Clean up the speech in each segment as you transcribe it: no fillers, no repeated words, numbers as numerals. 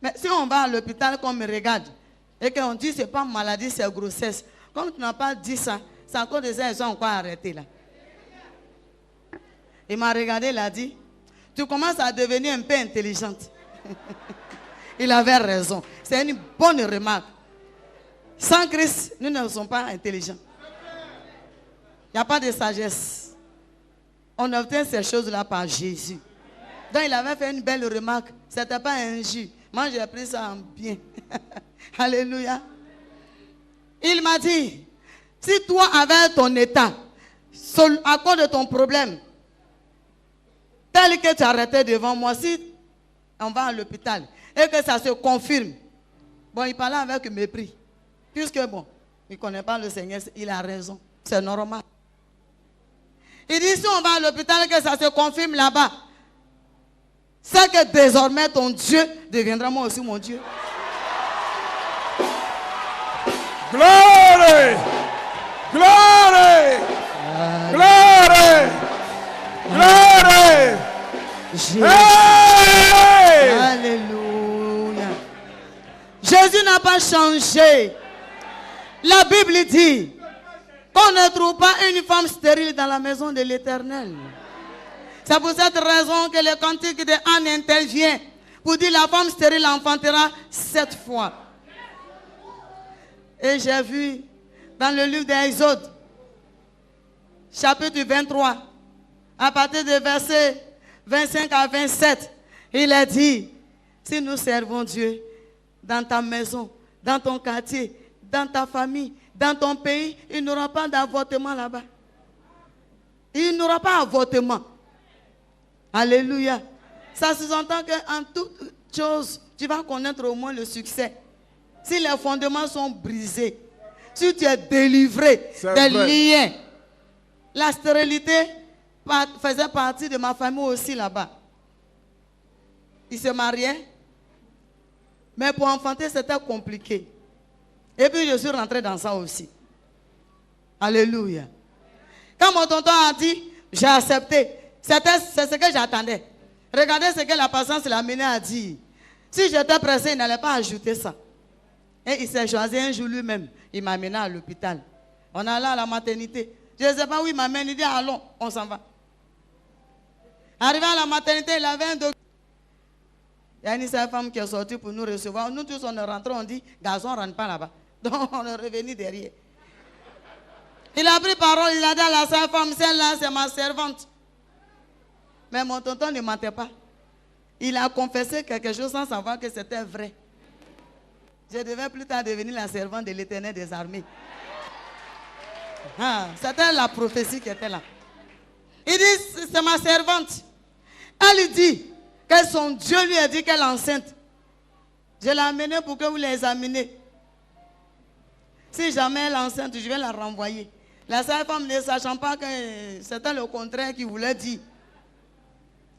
Mais si on va à l'hôpital, qu'on me regarde, et qu'on dit c'est pas maladie, c'est grossesse, comme tu n'as pas dit ça, c'est encore des gens, ils sont encore arrêtés là. Il m'a regardé, il a dit, tu commences à devenir un peu intelligente. Il avait raison. C'est une bonne remarque. Sans Christ, nous ne sommes pas intelligents. Il n'y a pas de sagesse. On obtient ces choses-là par Jésus. Donc il avait fait une belle remarque. Ce n'était pas injure. Moi j'ai pris ça en bien. Alléluia. Il m'a dit, si toi avec ton état, à cause de ton problème, tel que tu arrêtais devant moi, si on va à l'hôpital et que ça se confirme, bon, il parlait avec mépris. Puisque bon, il ne connaît pas le Seigneur, il a raison. C'est normal. Il dit, si on va à l'hôpital et que ça se confirme là-bas, c'est que désormais ton Dieu deviendra moi aussi mon Dieu. Glory! Glory! Glory! Glory! Hey! Alléluia. Jésus n'a pas changé. La Bible dit qu'on ne trouve pas une femme stérile dans la maison de l'Éternel. C'est pour cette raison que le cantique de Anne intervient pour dire la femme stérile enfantera 7 fois. Et j'ai vu dans le livre d'Exode, chapitre 23, à partir de versets 25 à 27, il a dit, si nous servons Dieu dans ta maison, dans ton quartier, dans ta famille, dans ton pays, il n'y aura pas d'avortement là-bas. Il n'y aura pas d'avortement. Alléluia. Ça sous-entend qu'en toute chose, tu vas connaître au moins le succès. Si les fondements sont brisés, si tu es délivré des liens, la stérilité faisait partie de ma famille aussi là-bas. Il se mariait, mais pour enfanter, c'était compliqué. Et puis je suis rentré dans ça aussi. Alléluia. Quand mon tonton a dit, j'ai accepté. C'est ce que j'attendais. Regardez ce que la patience l'a amené à dire. Si j'étais pressé, il n'allait pas ajouter ça. Et il s'est choisi un jour lui-même. Il m'a amené à l'hôpital. On allait à la maternité. Je ne sais pas où il m'amène. Il dit, allons, on s'en va. Arrivé à la maternité, il avait un docteur. Il y a une seule femme qui est sortie pour nous recevoir. Nous tous, on est rentrés, on dit, garçon, ne rentre pas là-bas. Donc, on est revenu derrière. Il a pris parole, il a dit à la seule femme, celle-là, c'est ma servante. Mais mon tonton ne mentait pas. Il a confessé quelque chose sans savoir que c'était vrai. Je devais plus tard devenir la servante de l'Éternel des armées. C'était la prophétie qui était là. Il dit, c'est ma servante. Elle dit que son Dieu lui a dit qu'elle est enceinte. Je l'ai amenée pour que vous l'examiniez. Si jamais elle est enceinte, je vais la renvoyer. La seule femme ne sachant pas que c'était le contraire qu'il voulait dire.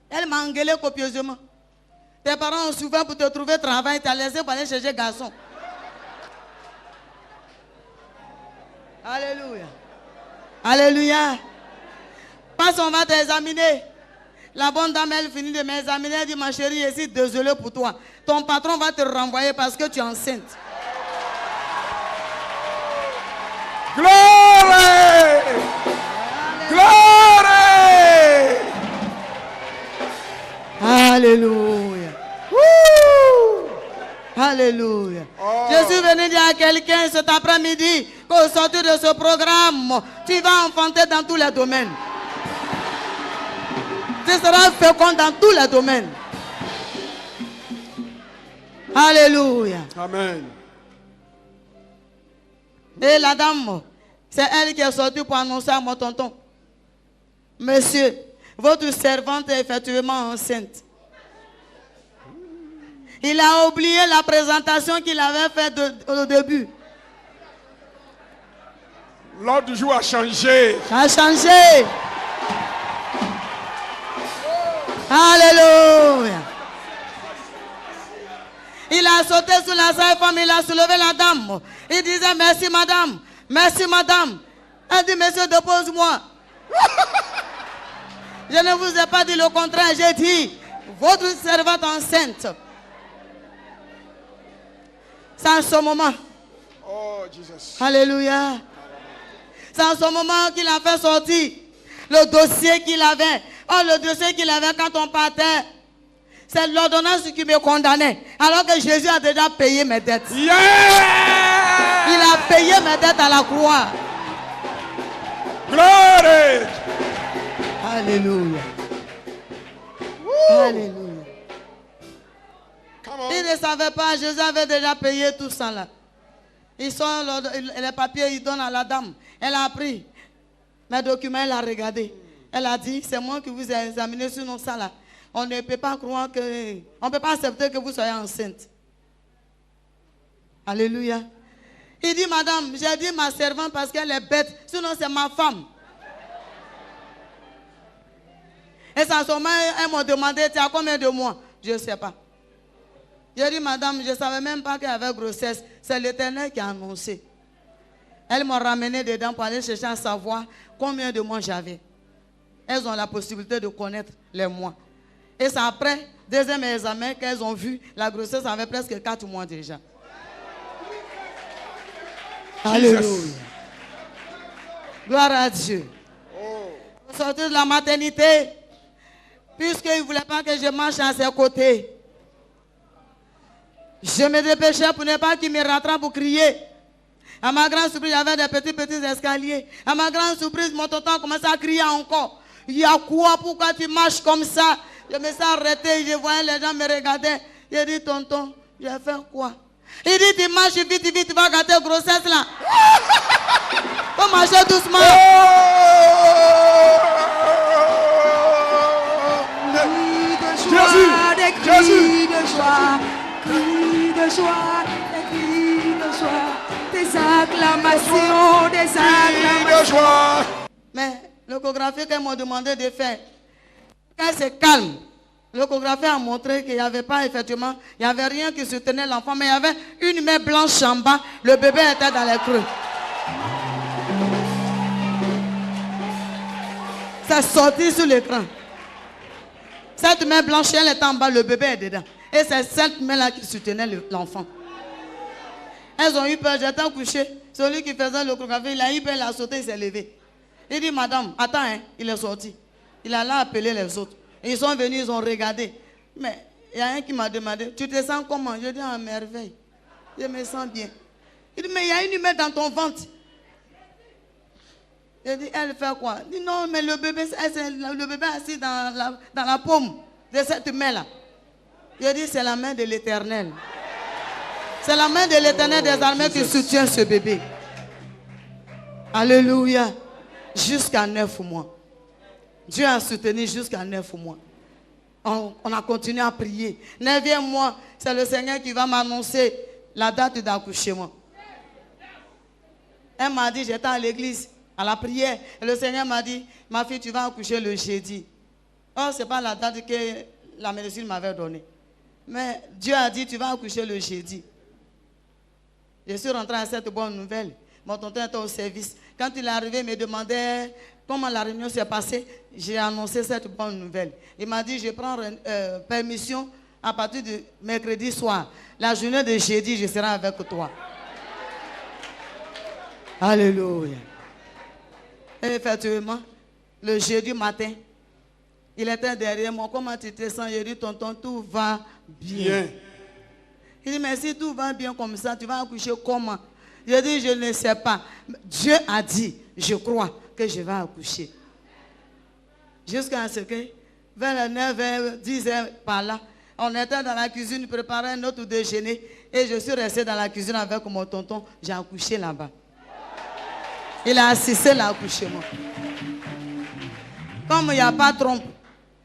Elle m'a engueulé copieusement. Tes parents ont souffert pour te trouver travail, tu as laissé pour aller chercher garçon. Alléluia. Alléluia. Passe, on va t'examiner. La bonne dame, elle finit de m'examiner. Elle dit, ma chérie, je suis désolée pour toi. Ton patron va te renvoyer parce que tu es enceinte. Glory! Glory! Alléluia. Woo! Alléluia. Oh. Je suis venu dire à quelqu'un cet après-midi qu'au sortir de ce programme, tu vas enfanter dans tous les domaines. Tu seras fécond dans tous les domaines. Alléluia. Amen. Et la dame, c'est elle qui est sortie pour annoncer à mon tonton. Monsieur, votre servante est effectivement enceinte. Il a oublié la présentation qu'il avait faite au début. L'ordre du jour a changé. Ça a changé. Alléluia. Il a sauté sur la seule femme, il a soulevé la dame. Il disait merci madame, merci madame. Elle dit monsieur dépose-moi. Je ne vous ai pas dit le contraire, j'ai dit votre servante enceinte. C'est en ce moment. Oh, Jesus. Alléluia. C'est en ce moment qu'il a fait sortir le dossier qu'il avait. Oh, le dossier qu'il avait quand on partait. C'est l'ordonnance qui me condamnait. Alors que Jésus a déjà payé mes dettes. Yeah! Il a payé mes dettes à la croix. Glory! Alléluia. Woo! Alléluia. Come on. Il ne savait pas, Jésus avait déjà payé tout ça là. Ils sont les papiers, ils donnent à la dame. Elle a pris mes documents, elle a regardé. Elle a dit, c'est moi qui vous ai examiné sur nos ça là. On ne peut pas croire que, on ne peut pas accepter que vous soyez enceinte. Alléluia. Il dit, madame, j'ai dit ma servante parce qu'elle est bête, sinon c'est ma femme. Et ça, elles m'ont demandé, tu as combien de mois? Je ne sais pas. J'ai dit, madame, je ne savais même pas qu'elle avait grossesse. C'est l'Éternel qui a annoncé. Elles m'ont ramené dedans pour aller chercher à savoir combien de mois j'avais. Elles ont la possibilité de connaître les mois. Et c'est après, deuxième examen, qu'elles ont vu la grossesse avait presque 4 mois déjà. Alléluia. Gloire à Dieu. Oh. Sortir de la maternité, puisqu'il ne voulait pas que je marche à ses côtés. Je me dépêchais pour ne pas qu'il me rattrape pour crier. À ma grande surprise, il y avait des petits escaliers. À ma grande surprise, mon tonton commençait à crier encore. Il y a quoi? Pourquoi tu marches comme ça? Je me suis arrêté, je voyais les gens me regarder. J'ai dit, tonton, j'ai fait quoi? Il dit, tu marches vite, tu vas gâter grossesse là. Faut marcher doucement. Jésus, Jésus. Cris de joie, des cris de joie, des acclamations, des acclamations. De joie. Mais l'échographie qu'elles m'ont demandé de faire, quand c'est calme, l'échographie a montré qu'il n'y avait pas effectivement, il n'y avait rien qui soutenait l'enfant, mais il y avait une main blanche en bas, le bébé était dans les creux. C'est sorti sur l'écran. Cette main blanche, elle était en bas, le bébé est dedans. Et c'est cette main-là qui soutenait l'enfant. Elles ont eu peur, j'étais couché. Celui qui faisait l'échographie, il a eu peur, il a sauté, il s'est levé. Il dit, madame, attends, hein, il est sorti. Il a là appelé les autres. Ils sont venus, ils ont regardé. Mais il y a un qui m'a demandé, tu te sens comment? Je dis, à merveille. Je me sens bien. Il dit, mais il y a une humaine dans ton ventre. Je dis, elle fait quoi? Il dit, non, mais le bébé est assis dans la paume de cette main-là. Je dis, c'est la main de l'Éternel. C'est la main de l'Éternel des armées qui soutient ce bébé. Alléluia. Jusqu'à 9 mois. Dieu a soutenu jusqu'à 9 mois. On a continué à prier. 9e mois, c'est le Seigneur qui va m'annoncer la date d'accouchement. Elle m'a dit, j'étais à l'église, à la prière. Et le Seigneur m'a dit, ma fille, tu vas accoucher le jeudi. Oh, ce n'est pas la date que la médecine m'avait donnée. Mais Dieu a dit, tu vas accoucher le jeudi. Je suis rentré à cette bonne nouvelle. Mon tonton était au service. Quand il est arrivé, il me demandait comment la réunion s'est passée. J'ai annoncé cette bonne nouvelle. Il m'a dit, je prends permission à partir de mercredi soir. La journée de jeudi, je serai avec toi. Alléluia. Et effectivement, le jeudi matin, il était derrière moi. Comment tu te sens? J'ai dit, tonton, tout va bien. Il dit, mais si tout va bien comme ça, tu vas accoucher comment? J'ai dit, je ne sais pas. Dieu a dit, je crois que je vais accoucher. Jusqu'à ce que, vers les 9h, 10h par là, on était dans la cuisine, préparait notre déjeuner. Et je suis resté dans la cuisine avec mon tonton. J'ai accouché là-bas. Il a assisté à l'accouchement. Comme il n'y a pas de trompe.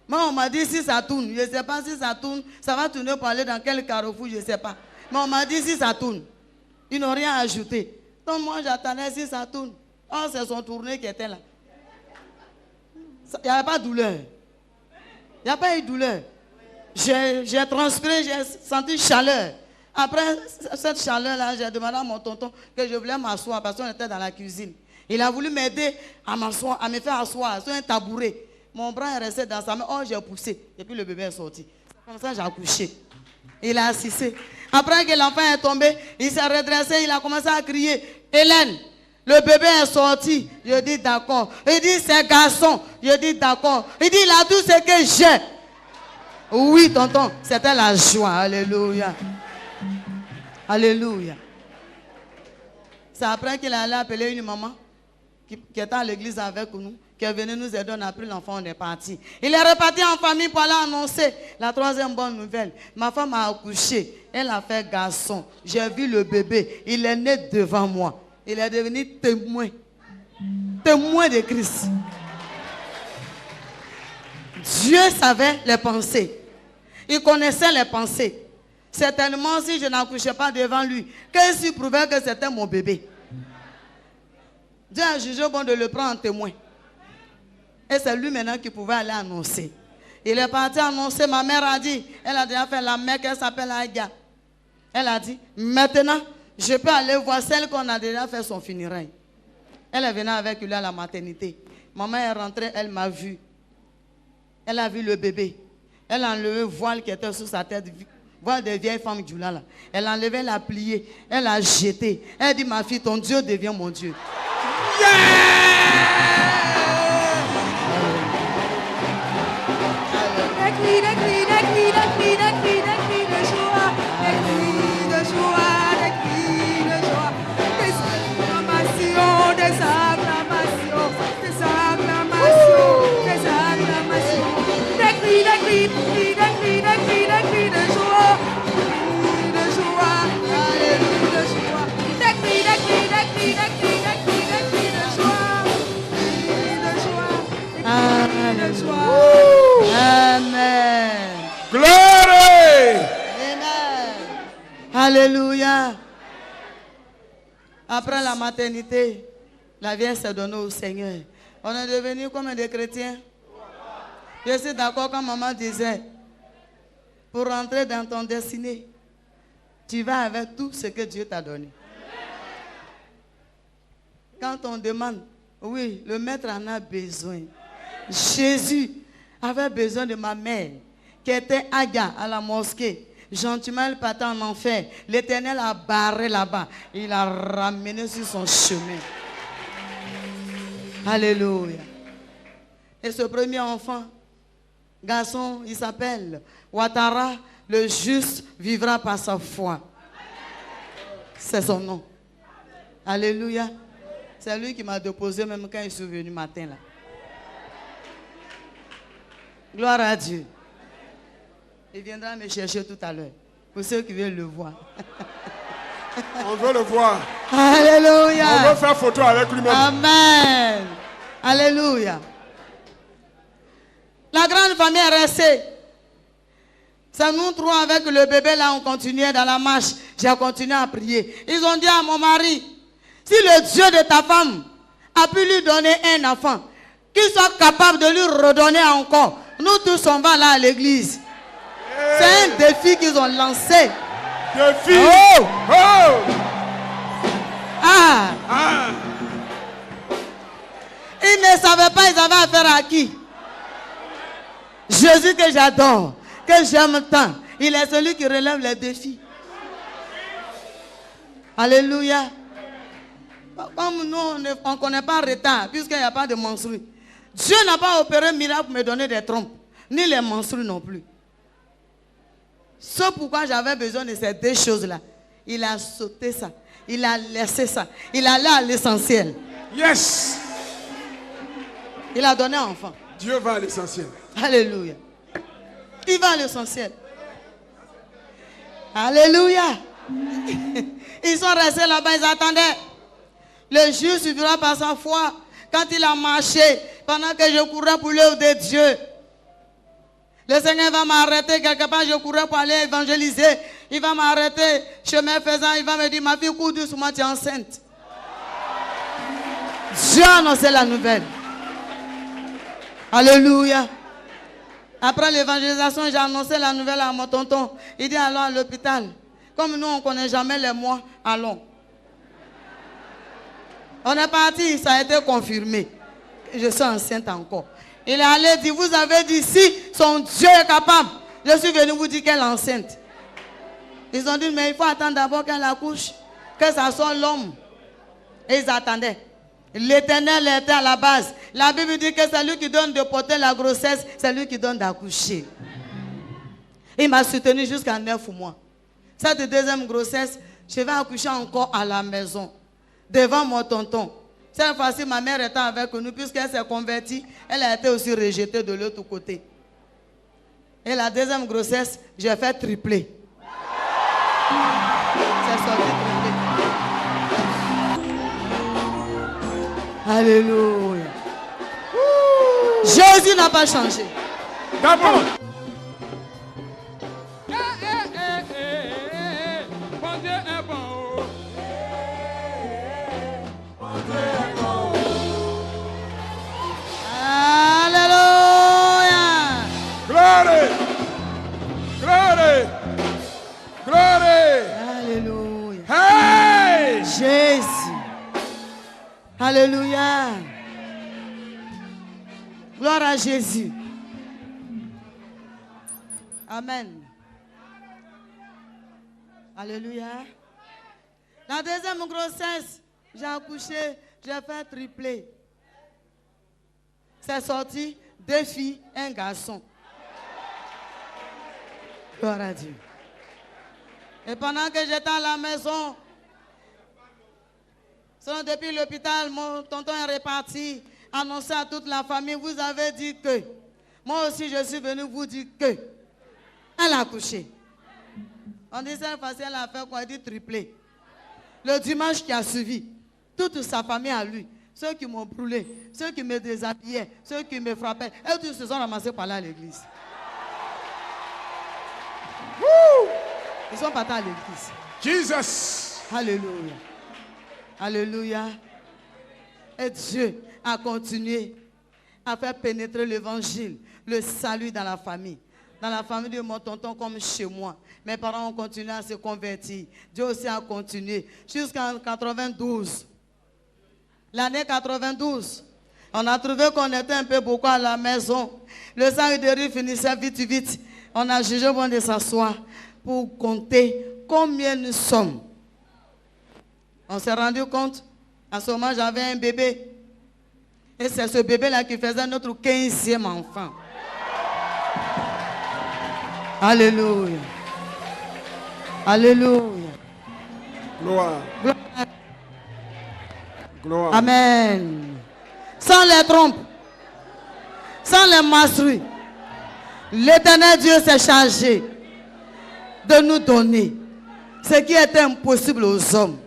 Moi, on m'a dit si ça tourne. Je ne sais pas si ça tourne. Ça va tourner pour aller dans quel carrefour, je ne sais pas. Mais on m'a dit si ça tourne. Ils n'ont rien ajouté. Donc moi, j'attendais si ça tourne. Oh, c'est son tourné qui était là. Il n'y avait pas de douleur. Il n'y a pas eu de douleur. J'ai transpiré, j'ai senti chaleur. Après cette chaleur-là, j'ai demandé à mon tonton que je voulais m'asseoir parce qu'on était dans la cuisine. Il a voulu m'aider à m'asseoir, à me faire asseoir sur un tabouret. Mon bras est resté dans sa main. Oh, j'ai poussé. Et puis le bébé est sorti. Comme ça, j'ai accouché. Il a assisté. Après que l'enfant est tombé, il s'est redressé, il a commencé à crier. Hélène, le bébé est sorti. Je dis d'accord. Il dit c'est garçon. Je dis d'accord. Il dit il a tout ce que j'ai. Oui, tonton, c'était la joie. Alléluia. Alléluia. C'est après qu'il allait appeler une maman qui était à l'église avec nous, qui est venue nous aider, on a pris l'enfant, on est parti. Il est reparti en famille pour aller annoncer la troisième bonne nouvelle. Ma femme a accouché, elle a fait garçon. J'ai vu le bébé, il est né devant moi. Il est devenu témoin. Témoin de Christ. Dieu savait les pensées. Il connaissait les pensées. Certainement, si je n'accouchais pas devant lui, qu'est-ce qui prouvait que c'était mon bébé? Dieu a jugé bon de le prendre en témoin. Et c'est lui maintenant qui pouvait aller annoncer. Il est parti annoncer. Ma mère a dit, elle a déjà fait la mère qu'elle s'appelle Aïga. Elle a dit, maintenant, je peux aller voir celle qu'on a déjà fait son funérail. Elle est venue avec lui à la maternité. Maman est rentrée, elle m'a vu. Elle a vu le bébé. Elle a enlevé le voile qui était sous sa tête. Voile des vieilles femmes du là. Elle a enlevé, elle a plié. Elle a jeté. Elle dit, ma fille, ton Dieu devient mon Dieu. Yeah! Des cris de joie, des cris de joie, des cris de joie, des acclamations, des acclamations, des acclamations, des acclamations, des cris de joie, de joie, alléluia, de joie, des cris de joie, de joie. Amen. Glory! Amen. Alléluia. Après la maternité, la vie s'est donnée au Seigneur. On est devenus comme des chrétiens. Je suis d'accord quand maman disait, pour rentrer dans ton destinée, tu vas avec tout ce que Dieu t'a donné. Quand on demande, oui, le maître en a besoin. Jésus avait besoin de ma mère, qui était Aga à la mosquée. Gentiment, elle partait en enfer. L'Éternel a barré là-bas. Il a ramené sur son chemin. Alléluia. Et ce premier enfant, garçon, il s'appelle Ouattara. Le juste vivra par sa foi. C'est son nom. Alléluia. C'est lui qui m'a déposé même quand il est venu matin là. Gloire à Dieu. Il viendra me chercher tout à l'heure. Pour ceux qui veulent le voir. On veut le voir. Alléluia. On veut faire photo avec lui-même. Amen. Alléluia. La grande famille est restée. C'est nous trois avec le bébé là, on continuait dans la marche. J'ai continué à prier. Ils ont dit à mon mari, si le Dieu de ta femme a pu lui donner un enfant, qu'il soit capable de lui redonner encore. Nous tous on va là à l'église. C'est un défi qu'ils ont lancé. Défi. Oh! Oh! Ah! Ah! Ils ne savaient pas, ils avaient affaire à qui? Jésus que j'adore, que j'aime tant. Il est celui qui relève les défis. Alléluia. Comme nous, on ne connaît pas le retard, puisqu'il n'y a pas de menstrues. Dieu n'a pas opéré un miracle pour me donner des trompes, ni les menstrues non plus. C'est pourquoi j'avais besoin de ces deux choses-là. Il a sauté ça. Il a laissé ça. Il allait à l'essentiel. Yes! Il a donné un enfant. Dieu va à l'essentiel. Alléluia. Il va à l'essentiel. Alléluia. Ils sont restés là-bas, ils attendaient. Le juste suffira par sa foi. Quand il a marché, pendant que je courais pour l'œuvre de Dieu, le Seigneur va m'arrêter quelque part, je courais pour aller évangéliser. Il va m'arrêter, chemin faisant, il va me dire, ma fille, cours doucement, tu es enceinte. Dieu a annoncé la nouvelle. Alléluia. Après l'évangélisation, j'ai annoncé la nouvelle à mon tonton. Il dit, allons à l'hôpital. Comme nous, on ne connaît jamais les mois, allons. On est parti, ça a été confirmé. Je suis enceinte encore. Il est allé dire, vous avez dit, si son Dieu est capable, je suis venu vous dire qu'elle est enceinte. Ils ont dit, mais il faut attendre d'abord qu'elle accouche, que ça soit l'homme. Et ils attendaient. L'Éternel était à la base. La Bible dit que c'est lui qui donne de porter la grossesse, c'est lui qui donne d'accoucher. Il m'a soutenu jusqu'à 9 mois. Cette deuxième grossesse, je vais accoucher encore à la maison, devant mon tonton. Cette fois-ci, ma mère était avec nous, puisqu'elle s'est convertie, elle a été aussi rejetée de l'autre côté. Et la deuxième grossesse, j'ai fait tripler. C'est sorti triplé. Alléluia. Jésus n'a pas changé. D'abord. Bon Dieu est bon. Alléluia. Glory. Glory. Glory. Alléluia. Hey. Jésus. Alléluia. Gloire à Jésus. Amen. Alléluia. La deuxième grossesse, j'ai accouché, j'ai fait tripler. C'est sorti 2 filles, 1 garçon. Gloire à Dieu. Et pendant que j'étais à la maison, depuis l'hôpital, mon tonton est reparti, annoncé à toute la famille, vous avez dit que. Moi aussi, je suis venu vous dire que. Elle a accouché. On dit cette fois-ci, elle a fait quoi? Elle dit triplé. Le dimanche qui a suivi, toute sa famille à lui, ceux qui m'ont brûlé, ceux qui me déshabillaient, ceux qui me frappaient, eux tous se sont ramassés par là à l'église. Ils sont partis à l'église. Jesus. Alléluia. Alléluia. Et Dieu a continué à faire pénétrer l'évangile, le salut dans la famille. Dans la famille de mon tonton comme chez moi. Mes parents ont continué à se convertir. Dieu aussi a continué. Jusqu'en 92. L'année 92. On a trouvé qu'on était un peu beaucoup à la maison. Le sang de riz finissait vite, vite. On a jugé bon de s'asseoir pour compter combien nous sommes. On s'est rendu compte, à ce moment j'avais un bébé. Et c'est ce bébé-là qui faisait notre 15e enfant. Alléluia. Alléluia. Gloire. Gloire. Amen. Sans les trompes, sans les menstrues, l'Éternel Dieu s'est chargé de nous donner ce qui était impossible aux hommes.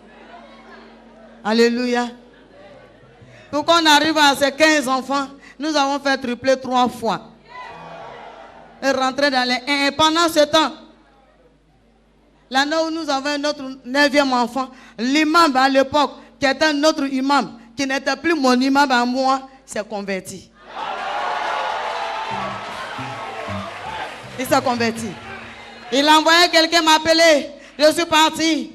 Alléluia. Pour qu'on arrive à ces 15 enfants, nous avons fait tripler 3 fois. Et rentrer dans les 1. Et pendant ce temps, l'année où nous avons notre 9e enfant, l'imam à l'époque, qui était notre imam, qui n'était plus mon imam à moi, s'est converti. Il s'est converti. Il a envoyé quelqu'un m'appeler. Je suis parti.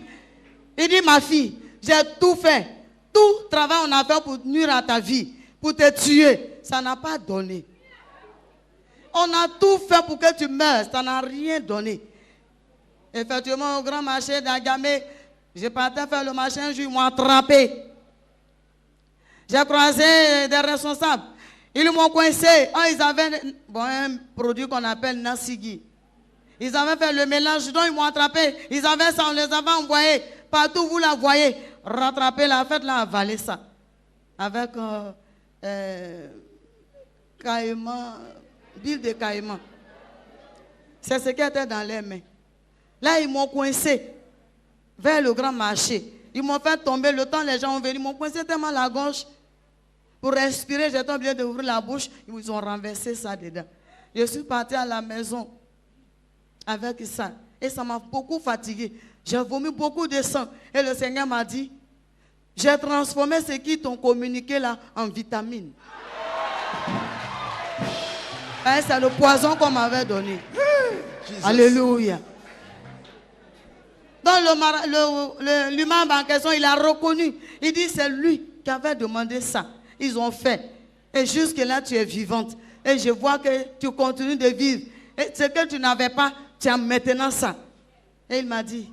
Il dit, ma fille, j'ai tout fait. Tout travail on a fait pour nuire à ta vie, pour te tuer. Ça n'a pas donné. On a tout fait pour que tu meurs. Ça n'a rien donné. Effectivement, au grand marché d'Agamé, je partais faire le marché un jour, ils m'ont attrapé. J'ai croisé des responsables. Ils m'ont coincé. Oh, ils avaient un produit qu'on appelle Nassigi. Ils avaient fait le mélange, donc ils m'ont attrapé. Ils avaient ça, on les avait envoyés. Partout où vous la voyez, rattraper la fête, là, avaler ça. Avec caïman, bile de caïman. C'est ce qui était dans les mains. Là, ils m'ont coincé vers le grand marché. Ils m'ont fait tomber. Le temps, les gens ont venu. Ils m'ont coincé tellement la gorge. Pour respirer, j'étais obligé d'ouvrir la bouche. Ils ont renversé ça dedans. Je suis parti à la maison avec ça. Et ça m'a beaucoup fatigué. J'ai vomi beaucoup de sang. Et le Seigneur m'a dit, j'ai transformé ce qui t'ont communiqué là en vitamines. C'est le poison qu'on m'avait donné. Alléluia. Donc l'imam en question, il a reconnu. Il dit, c'est lui qui avait demandé ça. Ils ont fait. Et jusque-là, tu es vivante. Et je vois que tu continues de vivre. Et ce que tu n'avais pas, tu as maintenant ça. Et il m'a dit,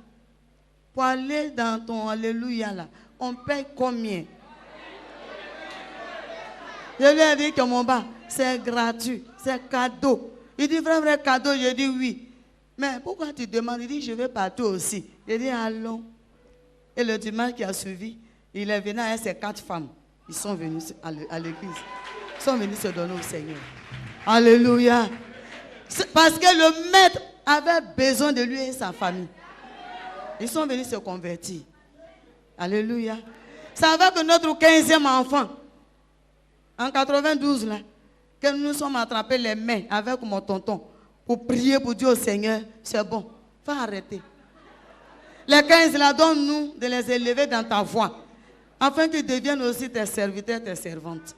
pour aller dans ton Alléluia là, on paye combien? Je lui ai dit que mon bas, c'est gratuit, c'est cadeau. Il dit, vrai cadeau, je dis oui. Mais pourquoi tu demandes? Il dit, je vais partout aussi. Je dis, allons. Et le dimanche qui a suivi, il est venu avec ses 4 femmes. Ils sont venus à l'église. Ils sont venus se donner au Seigneur. Alléluia. Parce que le maître avait besoin de lui et sa famille. Ils sont venus se convertir. Alléluia. Ça va que notre 15e enfant, en 92, là, que nous nous sommes attrapés les mains avec mon tonton pour prier pour Dieu au Seigneur, c'est bon. Faut arrêter. Les 15 là, donne-nous de les élever dans ta voie, afin qu'ils deviennent aussi tes serviteurs, tes servantes.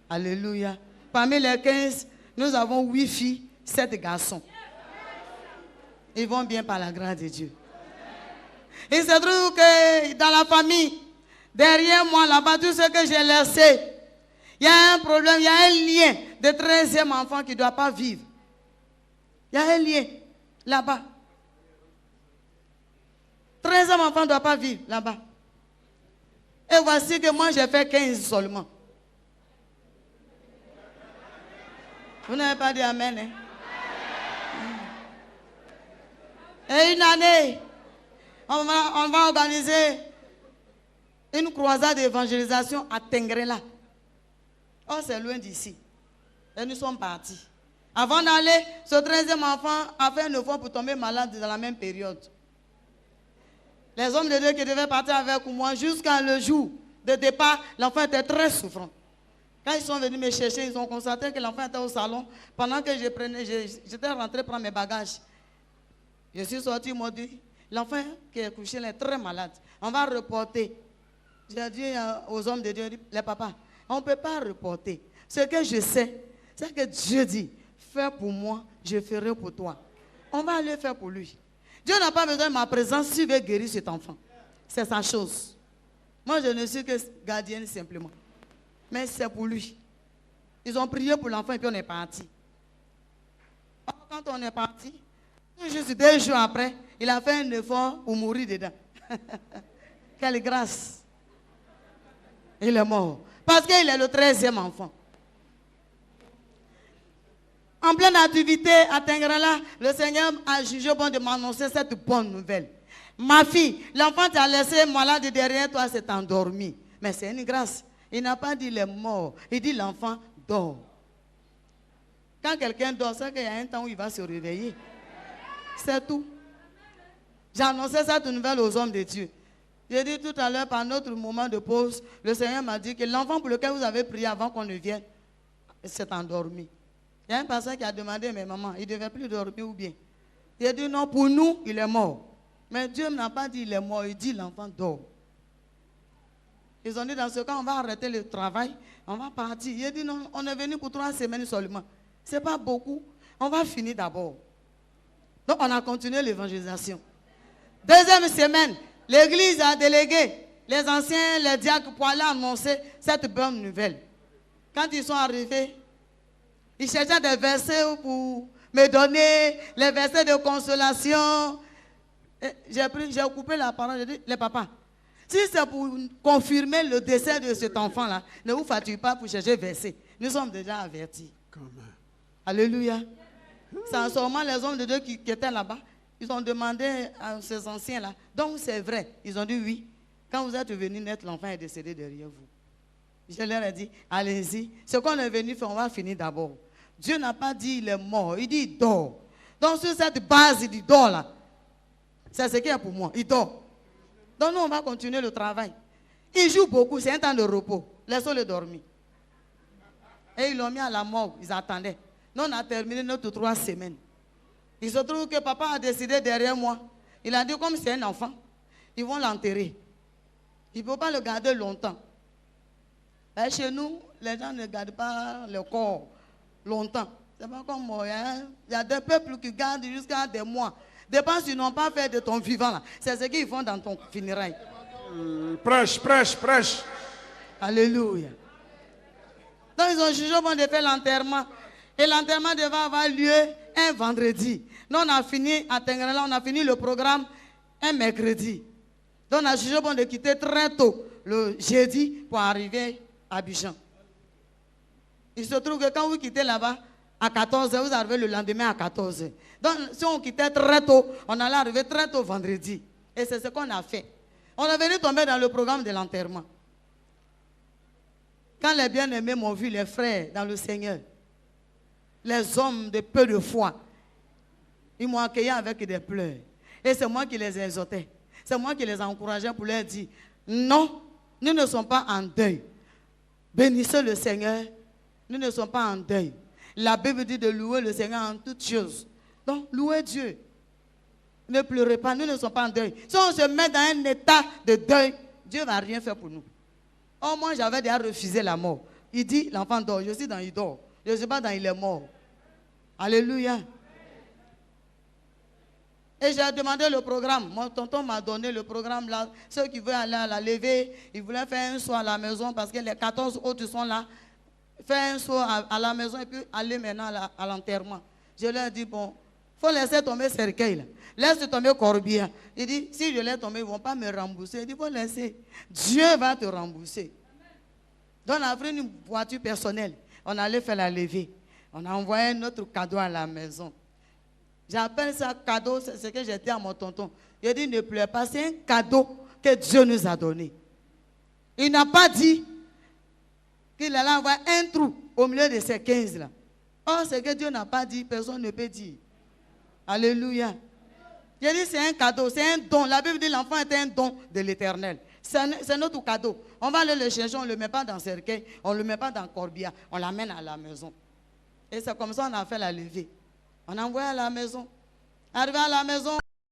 Alléluia. Parmi les 15, nous avons 8 filles, 7 garçons. Ils vont bien par la grâce de Dieu. Il se trouve que dans la famille, derrière moi, là-bas, tout ce que j'ai laissé, il y a un problème, il y a un lien de 13e enfant qui ne doit pas vivre. Il y a un lien là-bas. 13e enfant ne doit pas vivre là-bas. Et voici que moi, j'ai fait 15 seulement. Vous n'avez pas dit amen, hein? Et une année, on va organiser une croisade d'évangélisation à Tengrela. Oh, c'est loin d'ici. Et nous sommes partis. Avant d'aller, ce 13e enfant a fait 9 ans pour tomber malade dans la même période. Les hommes de Dieu qui devaient partir avec moi, jusqu'à le jour de départ, l'enfant était très souffrant. Quand ils sont venus me chercher, ils ont constaté que l'enfant était au salon. Pendant que j'étais rentré prendre mes bagages. Je suis sorti, ils m'ont dit, l'enfant qui est couché là est très malade. On va reporter. J'ai dit aux hommes de Dieu, les papas, on ne peut pas reporter. Ce que je sais, c'est que Dieu dit, fais pour moi, je ferai pour toi. On va aller faire pour lui. Dieu n'a pas besoin de ma présence s'il veut guérir cet enfant. C'est sa chose. Moi, je ne suis que gardienne simplement. Mais c'est pour lui. Ils ont prié pour l'enfant et puis on est parti. Quand on est parti, juste 2 jours après, il a fait un effort pour mourir dedans. Quelle grâce. Il est mort. Parce qu'il est le 13e enfant. En pleine activité à Tengrela, le Seigneur a jugé bon de m'annoncer cette bonne nouvelle. Ma fille, l'enfant t'a laissé malade derrière toi, s'est endormi. Mais c'est une grâce. Il n'a pas dit il est mort. Il dit l'enfant dort. Quand quelqu'un dort, c'est qu'il y a un temps où il va se réveiller. C'est tout. J'ai annoncé cette nouvelle aux hommes de Dieu. J'ai dit tout à l'heure, par notre moment de pause, le Seigneur m'a dit que l'enfant pour lequel vous avez prié avant qu'on ne vienne s'est endormi. Il y a un pasteur qui a demandé, mais maman, il ne devait plus dormir ou bien? Il a dit non, pour nous, il est mort. Mais Dieu n'a pas dit il est mort, il dit l'enfant dort. Ils ont dit dans ce cas, on va arrêter le travail, on va partir. Il a dit non, on est venu pour 3 semaines seulement. Ce n'est pas beaucoup, on va finir d'abord. Donc on a continué l'évangélisation. 2e semaine, l'église a délégué les anciens, les diacres pour aller annoncer cette bonne nouvelle. Quand ils sont arrivés, ils cherchaient des versets pour me donner, les versets de consolation. J'ai coupé la parole, j'ai dit, les papas, si c'est pour confirmer le décès de cet enfant-là, ne vous fatiguez pas pour chercher versets. Nous sommes déjà avertis. Alléluia. C'est seulement les hommes de Dieu qui étaient là-bas. Ils ont demandé à ces anciens-là. Donc c'est vrai. Ils ont dit oui. Quand vous êtes venus naître, l'enfant est décédé derrière vous. Je leur ai dit, allez-y. Ce qu'on est venu faire, on va finir d'abord. Dieu n'a pas dit il est mort. Il dit il dort. Donc sur cette base, il dit dort là. C'est ce qu'il y a pour moi. Il dort. Donc nous, on va continuer le travail. Il joue beaucoup. C'est un temps de repos. Laissons-le dormir. Et ils l'ont mis à la morgue. Ils attendaient. Nous, on a terminé notre 3 semaines. Il se trouve que papa a décidé derrière moi. Il a dit, comme c'est un enfant, ils vont l'enterrer. Il ne peut pas le garder longtemps. Et chez nous, les gens ne gardent pas le corps longtemps. C'est pas comme moi. Hein? Il y a des peuples qui gardent jusqu'à des mois. Dépend s'ils n'ont pas fait de ton vivant là. C'est ce qu'ils font dans ton funérail. Prêche, prêche, prêche. Alléluia. Donc ils ont jugé bon de faire l'enterrement. Et l'enterrement devait avoir lieu un vendredi. Nous, on a fini à Tengrela, on a fini le programme un mercredi. Donc, on a jugé bon de quitter très tôt le jeudi pour arriver à Abidjan. Il se trouve que quand vous quittez là-bas à 14h, vous arrivez le lendemain à 14h. Donc, si on quittait très tôt, on allait arriver très tôt vendredi. Et c'est ce qu'on a fait. On est venu tomber dans le programme de l'enterrement. Quand les bien-aimés m'ont vu, les frères dans le Seigneur, les hommes de peu de foi, ils m'ont accueilli avec des pleurs. Et c'est moi qui les exhortais. C'est moi qui les encourageais pour leur dire, non, nous ne sommes pas en deuil. Bénissez le Seigneur, nous ne sommes pas en deuil. La Bible dit de louer le Seigneur en toutes choses. Donc, louez Dieu. Ne pleurez pas, nous ne sommes pas en deuil. Si on se met dans un état de deuil, Dieu ne va rien faire pour nous. Oh, moi, j'avais déjà refusé la mort. Il dit, l'enfant dort. Je suis dans il dort. Je ne suis pas dans il est mort. Alléluia. Et j'ai demandé le programme. Mon tonton m'a donné le programme là. Ceux qui veulent aller à la levée, ils voulaient faire un soir à la maison parce que les 14 autres sont là. Faire un soir à la maison et puis aller maintenant à l'enterrement. Je leur ai dit, bon, il faut laisser tomber cercueil là. Laisse tomber corbillard. Il dit, si je laisse tomber, ils ne vont pas me rembourser. Il dit, il faut laisser. Dieu va te rembourser. Donc on a pris une voiture personnelle. On allait faire la levée. On a envoyé notre cadeau à la maison. J'appelle ça cadeau, c'est ce que j'ai dit à mon tonton. Il a dit, ne pleure pas, c'est un cadeau que Dieu nous a donné. Il n'a pas dit qu'il allait avoir un trou au milieu de ces 15 là. Oh, ce que Dieu n'a pas dit, personne ne peut dire. Alléluia. Il a dit, c'est un cadeau, c'est un don. La Bible dit, l'enfant est un don de l'Éternel. C'est notre cadeau. On va aller le chercher, on ne le met pas dans le cercueil, on ne le met pas dans le corbillard, on l'amène à la maison. Et c'est comme ça qu'on a fait la levée. On a envoyé à la maison. Arrivé à la maison,